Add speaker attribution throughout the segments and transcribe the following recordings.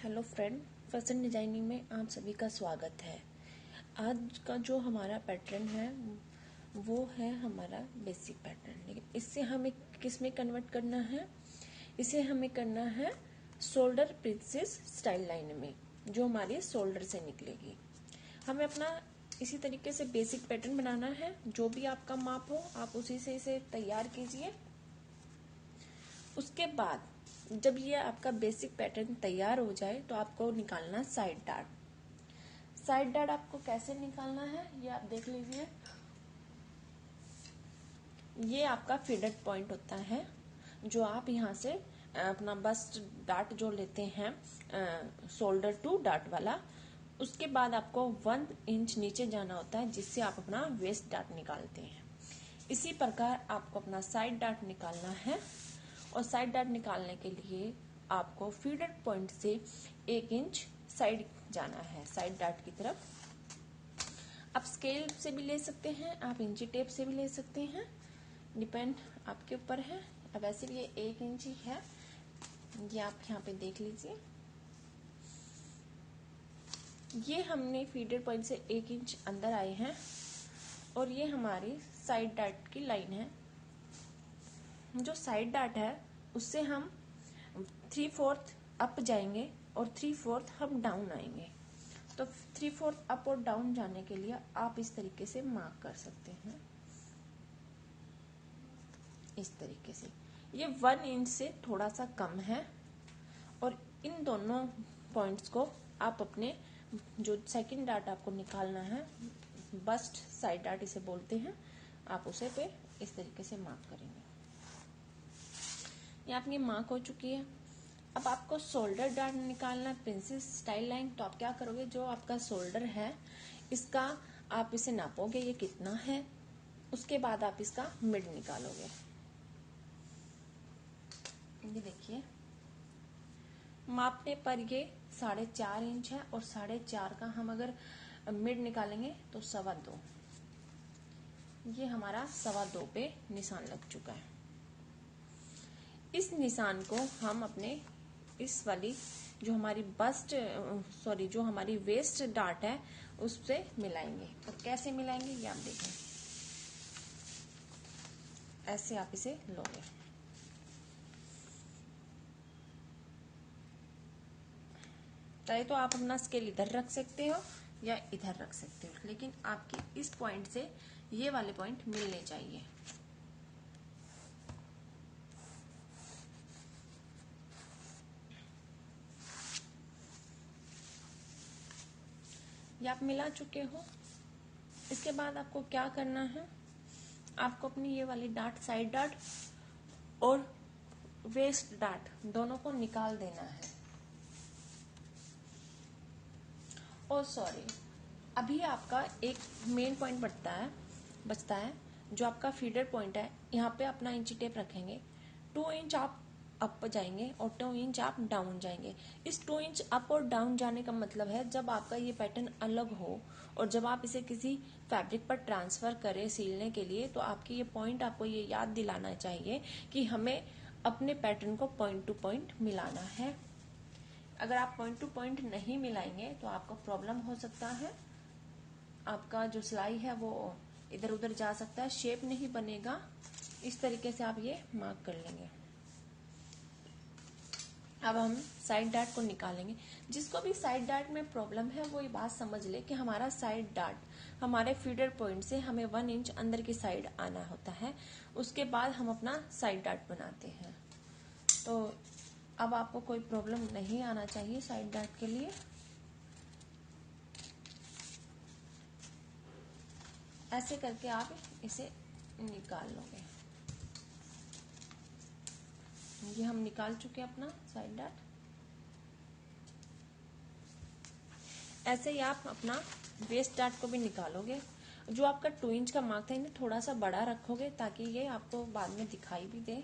Speaker 1: Hello friend, fashion designing में आप सभी का स्वागत है। आज का जो हमारा पैटर्न है वो है हमारा बेसिक पैटर्न, लेकिन इससे हमें किस में कन्वर्ट करना है? इसे हमें करना है शोल्डर प्रिंसेस स्टाइल लाइन में, जो हमारी शोल्डर से निकलेगी। हमें अपना इसी तरीके से बेसिक पैटर्न बनाना है। जो भी आपका माप हो आप उसी से इसे तैयार कीजिए। उसके बाद जब ये आपका बेसिक पैटर्न तैयार हो जाए तो आपको निकालना साइड डार्ट। साइड डार्ट आपको कैसे निकालना है ये आप देख लीजिए। ये आपका फीडर पॉइंट होता है, जो आप यहाँ से अपना बस्ट डार्ट जो लेते हैं शोल्डर टू डार्ट वाला, उसके बाद आपको 1 इंच नीचे जाना होता है, जिससे आप अपना वेस्ट डार्ट निकालते हैं। इसी प्रकार आपको अपना साइड डार्ट निकालना है, और साइड डार्ट निकालने के लिए आपको फीडर पॉइंट से 1 इंच साइड जाना है, साइड डार्ट की तरफ। आप स्केल से भी ले सकते हैं, आप इंची टेप से भी ले सकते हैं, डिपेंड आपके ऊपर है। अब वैसे भी ये 1 इंच ही है, ये आप यहाँ पे देख लीजिए। ये हमने फीडर पॉइंट से 1 इंच अंदर आए हैं, और ये हमारी साइड डार्ट की लाइन है। जो साइड डार्ट है उससे हम 3/4 अप जाएंगे और 3/4 हम डाउन आएंगे। तो 3/4 अप और डाउन जाने के लिए आप इस तरीके से मार्क कर सकते हैं, इस तरीके से। ये 1 इंच से थोड़ा सा कम है, और इन दोनों पॉइंट्स को आप अपने जो सेकंड डार्ट आपको निकालना है, बस्ट साइड डार्ट इसे बोलते हैं, आप उसे पे इस तरीके से मार्क करेंगे। ये आपकी मार्क हो चुकी है। अब आपको शोल्डर डार्ट निकालना है, प्रिंसेस स्टाइल लाइन। तो आप क्या करोगे, जो आपका शोल्डर है इसका आप इसे नापोगे ये कितना है, उसके बाद आप इसका मिड निकालोगे। ये देखिए, मापने पर ये 4.5 इंच है, और 4.5 का हम अगर मिड निकालेंगे तो 2.25। ये हमारा 2.25 पे निशान लग चुका है। इस निशान को हम अपने इस वाली जो हमारी जो हमारी वेस्ट डार्ट है उससे मिलाएंगे। और कैसे मिलाएंगे ये आप देखें। ऐसे आप इसे लोगे, चाहे तो आप अपना स्केल इधर रख सकते हो या इधर रख सकते हो, लेकिन आपकी इस पॉइंट से ये वाले पॉइंट मिलने चाहिए। ये आप मिला चुके हो। इसके बाद आपको क्या करना है, आपको अपनी ये वाली डार्ट, साइड डार्ट और वेस्ट डार्ट दोनों को निकाल देना है। और सॉरी, अभी आपका एक मेन पॉइंट बचता है जो आपका फीडर पॉइंट है। यहाँ पे अपना इंची टेप रखेंगे। 2 इंच आप अप जाएंगे और 2 इंच आप डाउन जाएंगे। इस 2 इंच अप और डाउन जाने का मतलब है, जब आपका ये पैटर्न अलग हो और जब आप इसे किसी फैब्रिक पर ट्रांसफर करें सिलने के लिए, तो आपकी ये पॉइंट आपको ये याद दिलाना चाहिए कि हमें अपने पैटर्न को पॉइंट टू पॉइंट मिलाना है। अगर आप पॉइंट टू पॉइंट नहीं मिलाएंगे तो आपको प्रॉब्लम हो सकता है, आपका जो सिलाई है वो इधर उधर जा सकता है, शेप नहीं बनेगा। इस तरीके से आप ये मार्क कर लेंगे। अब हम साइड डार्ट को निकालेंगे। जिसको भी साइड डार्ट में प्रॉब्लम है वो ये बात समझ ले कि हमारा साइड डार्ट हमारे फीडर पॉइंट से हमें 1 इंच अंदर की साइड आना होता है, उसके बाद हम अपना साइड डार्ट बनाते हैं। तो अब आपको कोई प्रॉब्लम नहीं आना चाहिए साइड डार्ट के लिए। ऐसे करके आप इसे निकाल लोगे। ये हम निकाल चुके हैं अपना साइड डार्ट। ऐसे ही आप अपना वेस्ट डार्ट को भी निकालोगे। जो आपका 2 इंच का मार्क था इन्हें थोड़ा सा बड़ा रखोगे, ताकि ये आपको बाद में दिखाई भी दे।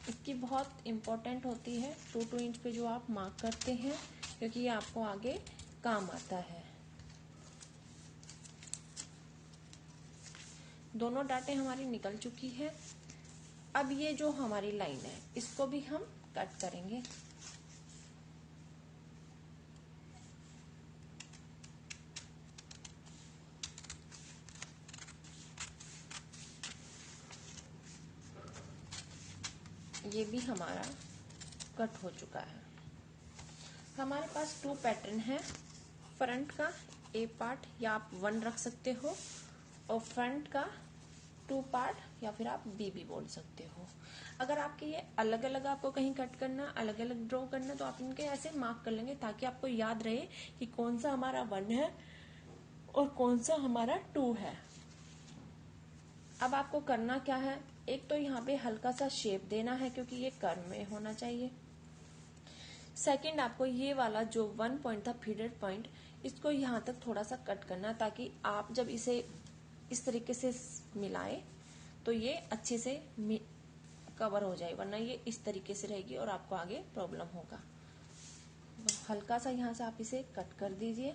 Speaker 1: इसकी बहुत इम्पोर्टेंट होती है 2 इंच पे जो आप मार्क करते हैं, क्योंकि ये आपको आगे काम आता है। दोनों डाटें हमारी निकल चुकी है। अब ये जो हमारी लाइन है इसको भी हम कट करेंगे। ये भी हमारा कट हो चुका है। हमारे पास 2 पैटर्न है, फ्रंट का ए पार्ट या आप 1 रख सकते हो, और फ्रंट का 2 पार्ट या फिर आप बी भी बोल सकते हो। अगर आपके ये अलग अलग आपको कहीं कट करना, अलग अलग ड्रॉ करना, तो आप इनके ऐसे मार्क कर लेंगे ताकि आपको याद रहे कि कौन सा हमारा 1 है और कौन सा हमारा 2 है। अब आपको करना क्या है, एक तो यहाँ पे हल्का सा शेप देना है क्योंकि ये कर्व में होना चाहिए। सेकंड, आपको ये वाला जो 1 पॉइंट था फीडर पॉइंट, इसको यहाँ तक थोड़ा सा कट करना ताकि आप जब इसे इस तरीके से मिलाएं तो ये अच्छे से कवर हो जाए, वरना ये इस तरीके से रहेगी और आपको आगे प्रॉब्लम होगा। हल्का सा यहाँ से आप इसे कट कर दीजिए।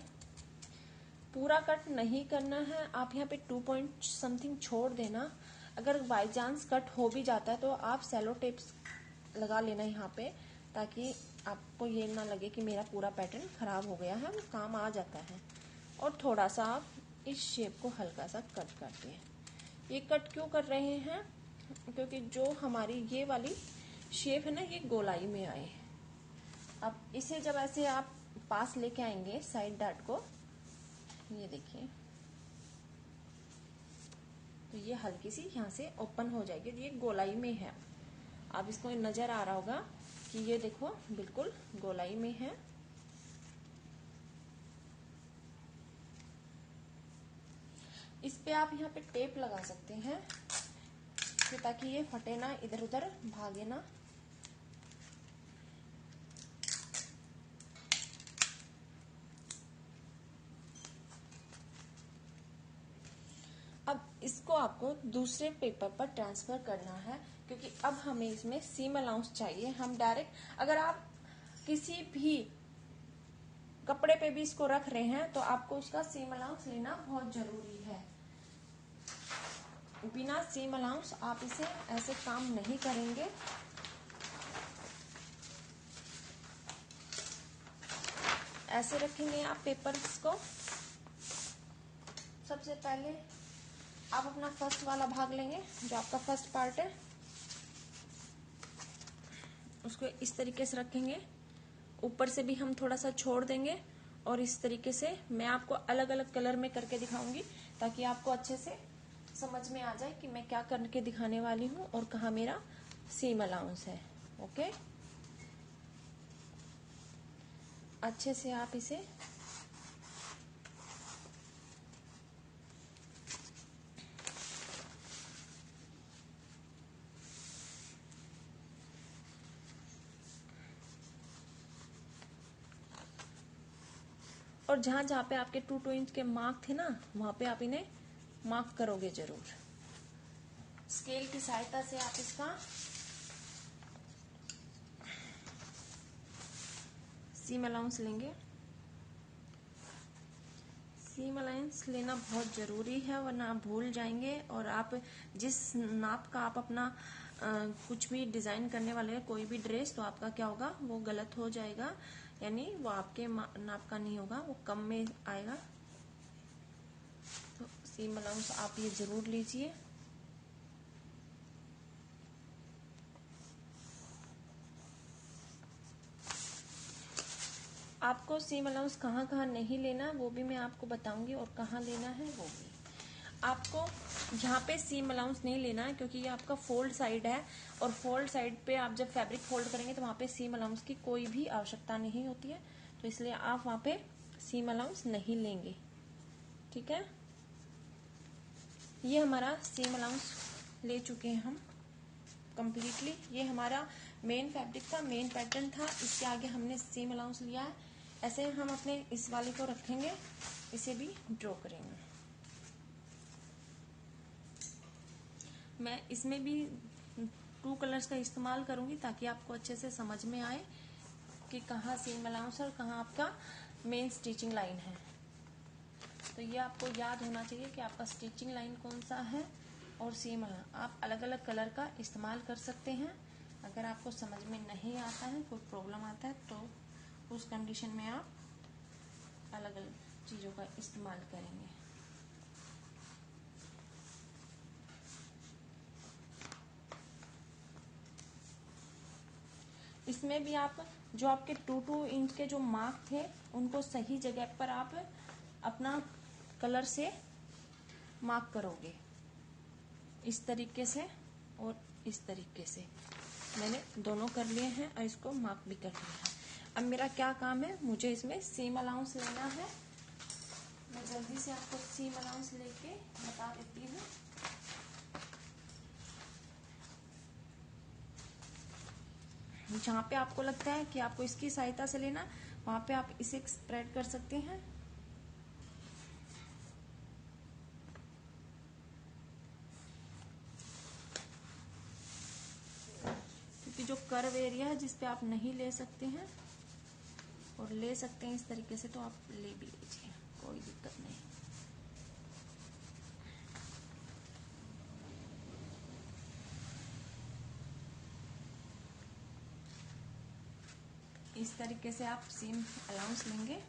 Speaker 1: पूरा कट नहीं करना है, आप यहाँ पे 2 पॉइंट समथिंग छोड़ देना। अगर बाय चांस कट हो भी जाता है तो आप सेलो टेप लगा लेना यहाँ पे, ताकि आपको ये ना लगे कि मेरा पूरा पैटर्न खराब हो गया है, वो काम आ जाता है। और थोड़ा सा आप इस शेप को हल्का सा कट करते हैं। ये कट क्यों कर रहे हैं, क्योंकि जो हमारी ये वाली शेप है ना, ये गोलाई में आए। अब इसे जब ऐसे आप पास लेके आएंगे साइड डार्ट को, ये देखिए, तो ये हल्की सी यहाँ से ओपन हो जाएगी, ये गोलाई में है। आप इसको नजर आ रहा होगा कि ये देखो बिल्कुल गोलाई में है। इस पे आप यहाँ पे टेप लगा सकते हैं ताकि ये फटे ना, इधर उधर भागे ना। अब इसको आपको दूसरे पेपर पर ट्रांसफर करना है, क्योंकि अब हमें इसमें सीम अलाउंस चाहिए। हम डायरेक्ट, अगर आप किसी भी कपड़े पे भी इसको रख रहे हैं तो आपको उसका सीम अलाउंस लेना बहुत जरूरी है। बिना सीम अलाउंस आप इसे ऐसे काम नहीं करेंगे। ऐसे रखेंगे आप पेपर्स को। सबसे पहले आप अपना फर्स्ट वाला भाग लेंगे, जो आपका फर्स्ट पार्ट है, उसको इस तरीके से रखेंगे। ऊपर से भी हम थोड़ा सा छोड़ देंगे और इस तरीके से मैं आपको अलग अलग कलर में करके दिखाऊंगी ताकि आपको अच्छे से समझ में आ जाए कि मैं क्या करके दिखाने वाली हूँ और कहाँ मेरा सीम अलाउंस है। ओके, अच्छे से आप इसे और जहां जहां पे आपके 2 इंच के मार्क थे ना, वहां पे आप इन्हें मार्क करोगे जरूर। स्केल की सहायता से आप इसका सीम अलाउंस लेंगे। सीम अलाउंस लेना बहुत जरूरी है, वरना आप भूल जाएंगे और आप जिस नाप का आप अपना कुछ भी डिजाइन करने वाले हैं, कोई भी ड्रेस, तो आपका क्या होगा, वो गलत हो जाएगा, यानी वो आपके नाप का नहीं होगा, वो कम में आएगा। तो सीम अलाउंस आप ये जरूर लीजिए। आपको सीम अलाउंस कहाँ कहाँ नहीं लेना वो भी मैं आपको बताऊंगी, और कहाँ लेना है वो भी। आपको यहाँ पे सीम अलाउंस नहीं लेना है क्योंकि ये आपका फोल्ड साइड है, और फोल्ड साइड पे आप जब फैब्रिक फोल्ड करेंगे तो वहाँ पे सीम अलाउंस की कोई भी आवश्यकता नहीं होती है, तो इसलिए आप वहाँ पे सीम अलाउंस नहीं लेंगे। ठीक है, ये हमारा सीम अलाउंस ले चुके हैं हम कंप्लीटली। ये हमारा मेन फैब्रिक था, मेन पैटर्न था, इसके आगे हमने सीम अलाउंस लिया है। ऐसे हम अपने इस वाले को रखेंगे, इसे भी ड्रॉ करेंगे। मैं इसमें भी 2 कलर्स का इस्तेमाल करूंगी ताकि आपको अच्छे से समझ में आए कि कहाँ सीम अलाउंस और कहाँ आपका मेन स्टिचिंग लाइन है। तो ये आपको याद होना चाहिए कि आपका स्टिचिंग लाइन कौन सा है और सीम अलाउंस। आप अलग अलग कलर का इस्तेमाल कर सकते हैं। अगर आपको समझ में नहीं आता है, कोई प्रॉब्लम आता है, तो उस कंडीशन में आप अलग अलग चीज़ों का इस्तेमाल करेंगे। इसमें भी आप जो आपके 2 इंच के जो मार्क थे उनको सही जगह पर आप अपना कलर से मार्क करोगे, इस तरीके से और इस तरीके से। मैंने दोनों कर लिए हैं और इसको मार्क भी कर लिया है। अब मेरा क्या काम है, मुझे इसमें सीम अलाउंस लेना है। मैं जल्दी से आपको सीम अलाउंस लेके बता देती हूँ। जहाँ पे आपको लगता है कि आपको इसकी सहायता से लेना, वहां पे आप इसे स्प्रेड कर सकते हैं। क्योंकि जो कर्व एरिया है जिसपे आप नहीं ले सकते हैं और ले सकते हैं इस तरीके से, तो आप ले भी लीजिए, कोई दिक्कत नहीं। इस तरीके से आप सीम अलाउंस लेंगे।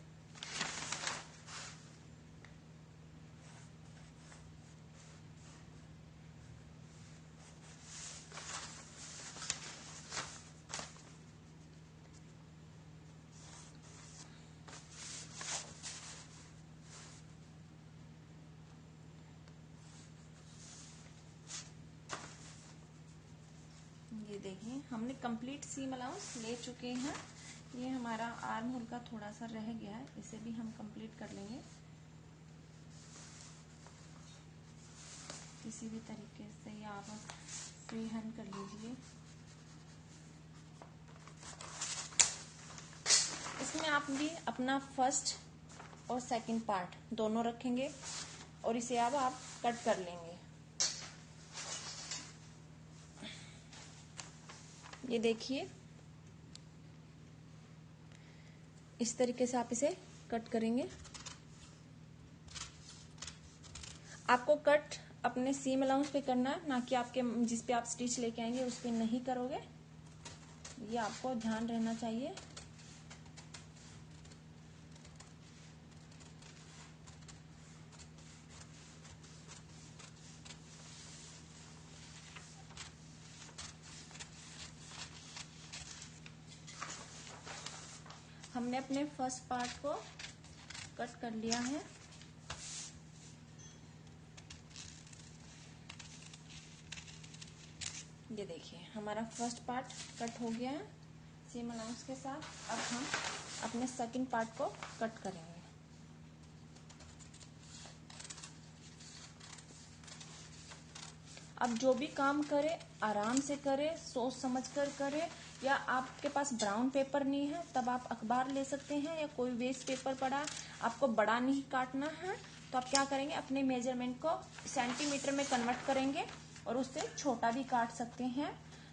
Speaker 1: ये देखिए हमने कंप्लीट सीम अलाउंस ले चुके हैं। ये हमारा आर्म होल का थोड़ा सा रह गया है, इसे भी हम कंप्लीट कर लेंगे। किसी भी तरीके से या आप फ्री हैंड कर लीजिए। इसमें आप भी अपना फर्स्ट और सेकंड पार्ट दोनों रखेंगे और इसे अब आप कट कर लेंगे। ये देखिए इस तरीके से आप इसे कट करेंगे। आपको कट अपने सीम अलाउंस पे करना है, ना कि आपके जिस पे आप स्टिच लेके आएंगे उस पे नहीं करोगे। ये आपको ध्यान रहना चाहिए। हमने अपने फर्स्ट पार्ट को कट कर लिया है। ये देखिए हमारा फर्स्ट पार्ट कट हो गया है सीम अलाउंस के साथ। अब हम अपने सेकंड पार्ट को कट करेंगे। अब जो भी काम करे आराम से करे, सोच समझ कर करे। या आपके पास ब्राउन पेपर नहीं है तब आप अखबार ले सकते हैं, या कोई वेस्ट पेपर पड़ा, आपको बड़ा नहीं काटना है तो आप क्या करेंगे, अपने मेजरमेंट को सेंटीमीटर में कन्वर्ट करेंगे और उससे छोटा भी काट सकते हैं,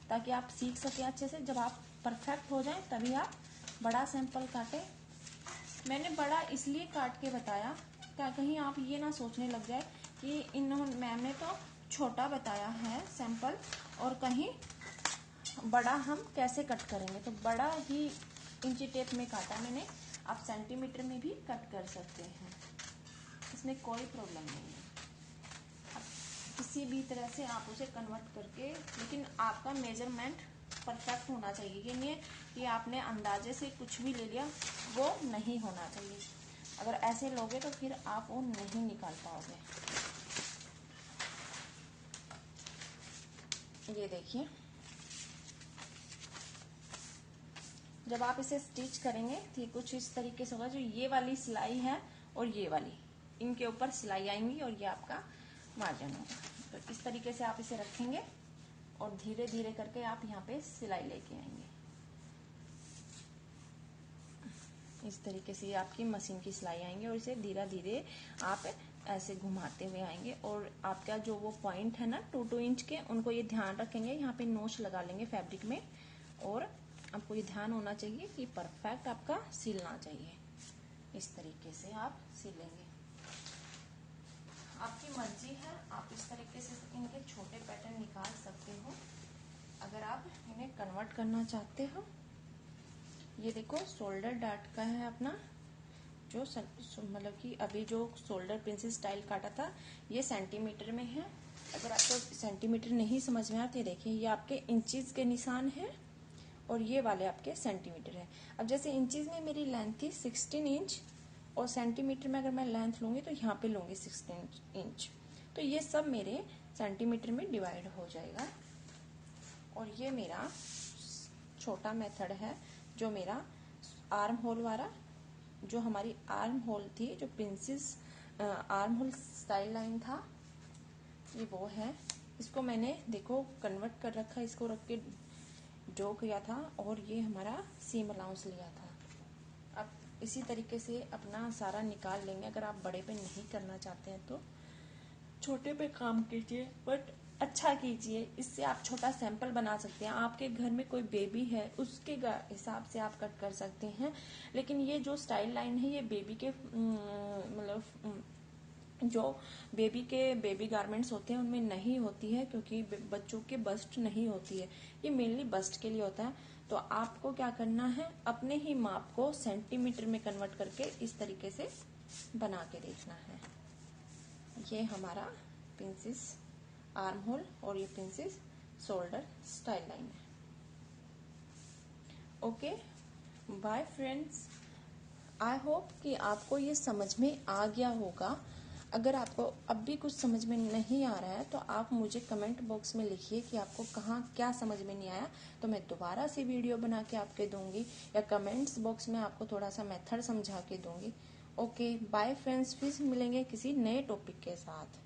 Speaker 1: ताकि आप सीख सके अच्छे से। जब आप परफेक्ट हो जाए तभी आप बड़ा सैंपल काटें। मैंने बड़ा इसलिए काट के बताया क्या कहीं आप ये ना सोचने लग जाए कि इन्होंने मैम ने तो छोटा बताया है सैंपल और कहीं बड़ा हम कैसे कट करेंगे। तो बड़ा ही इंची टेप में काटा मैंने, आप सेंटीमीटर में भी कट कर सकते हैं, इसमें कोई प्रॉब्लम नहीं है। किसी भी तरह से आप उसे कन्वर्ट करके, लेकिन आपका मेजरमेंट परफेक्ट होना चाहिए। ये नहीं है कि आपने अंदाजे से कुछ भी ले लिया, वो नहीं होना चाहिए। अगर ऐसे लोगे तो फिर आप वो नहीं निकाल पाओगे। ये देखिए जब आप इसे स्टिच करेंगे तो ये कुछ इस तरीके से होगा। जो ये वाली सिलाई है और ये वाली, इनके ऊपर सिलाई आएंगी और ये आपका मार्जिन होगा। तो इस तरीके से आप इसे रखेंगे और धीरे धीरे करके आप यहाँ पे सिलाई लेके आएंगे। इस तरीके से आपकी मशीन की सिलाई आएंगे और इसे धीरे धीरे आप ऐसे घुमाते हुए आएंगे। और आपका जो वो पॉइंट है ना 2 इंच के, उनको ये ध्यान रखेंगे, यहाँ पे नोच लगा लेंगे फैब्रिक में। और आपको ये ध्यान होना चाहिए कि परफेक्ट आपका सिलना चाहिए। इस तरीके से आप सिलेंगे। आपकी मर्जी है, आप इस तरीके से इनके छोटे पैटर्न निकाल सकते हो अगर आप इन्हें कन्वर्ट करना चाहते हो। ये देखो शोल्डर डार्ट का है अपना, जो मतलब कि अभी जो शोल्डर प्रिंसेस स्टाइल काटा था ये सेंटीमीटर में है। अगर आपको सेंटीमीटर नहीं समझ में आते, देखिए ये आपके इंचेस के निशान है और ये वाले आपके सेंटीमीटर है। अब जैसे इंचेस में मेरी लेंथ थी 16 इंच और सेंटीमीटर में अगर मैं लेंथ लूंगी तो यहाँ पे लूंगी 16 इंच, तो ये सब मेरे सेंटीमीटर में डिवाइड हो जाएगा। और ये मेरा छोटा मेथड है जो मेरा आर्म होल वाला, जो हमारी आर्म होल थी, जो princess arm hole style line था, ये वो है। इसको मैंने देखो कन्वर्ट कर रखा, इसको रख के ड्रॉ किया था और ये हमारा सीम अलाउंस लिया था। अब इसी तरीके से अपना सारा निकाल लेंगे। अगर आप बड़े पे नहीं करना चाहते हैं तो छोटे पे काम कीजिए, बट अच्छा कीजिए। इससे आप छोटा सैंपल बना सकते हैं। आपके घर में कोई बेबी है उसके हिसाब से आप कट कर सकते हैं, लेकिन ये जो स्टाइल लाइन है ये बेबी के मतलब जो बेबी के बेबी गारमेंट्स होते हैं उनमें नहीं होती है, क्योंकि बच्चों के बस्ट नहीं होती है, ये मेनली बस्ट के लिए होता है। तो आपको क्या करना है, अपने ही माप को सेंटीमीटर में कन्वर्ट करके इस तरीके से बना के देखना है। ये हमारा प्रिंसेस आर्म होल और ये प्रिंसेस शोल्डर स्टाइल लाइन है। Okay, bye friends, I hope कि आपको ये समझ में आ गया होगा। अगर आपको अब भी कुछ समझ में नहीं आ रहा है तो आप मुझे कमेंट बॉक्स में लिखिए कि आपको कहाँ क्या समझ में नहीं आया, तो मैं दोबारा से वीडियो बना के आपके दूंगी, या कमेंट्स बॉक्स में आपको थोड़ा सा मेथड समझा के दूंगी। ओके बाय फ्रेंड्स, फिर मिलेंगे किसी नए टॉपिक के साथ।